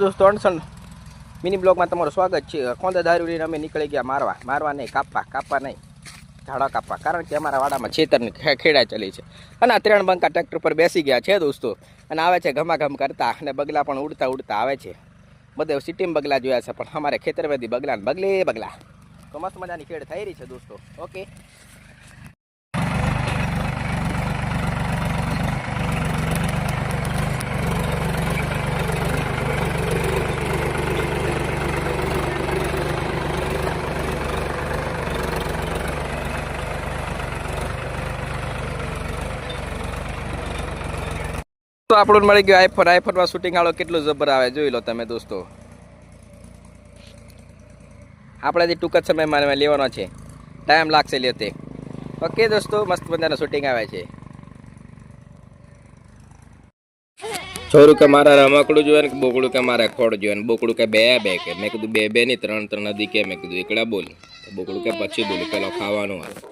દોસ્તો અણસણ મિની બ્લોગમાં તમારું સ્વાગત છે. કોંદા દારૂ લઈને અમે નીકળી ગયા મારવા નહીં, કાપવા નહીં, ઝાડા કાપવા. કારણ કે અમારા વાડામાં છેતરની ખેડા ચાલી છે અને આ 3 બંકા ટ્રેક્ટર પર બેસી ગયા છે દોસ્તો. અને આવે છે ઘમાઘમ કરતા અને બગલા પણ ઉડતા આવે છે. બધે સિટીમાં બગલા જોયા છે પણ અમારે ખેતરવેદી બગલા તો મસ્ત મજાની ખેડ થઈ રહી છે દોસ્તો. ઓકે, તો આપણું મળી ગયું આઈફોનમાં શૂટિંગ વાળો કેટલું જબર આવે જોઈ લો તમે દોસ્તો. આપણે જે ટૂંક જ સમયમાં લેવાનો છે, ટાઈમ લાગશે લેતે. ઓકે દોસ્તો, મસ્ત મજાનું શૂટિંગ આવે છે. છોરું કે મારા રમકડું જોઈએ ને બોકડું કે મારે ખોડ જોઈએ ને બોકડું કે બે કે મેં કીધું બે નહીં 3 નદી કે મેં કીધું એકડા બોલ. બોકડું કે પછી બોલું પેલો ખાવાનું આવે.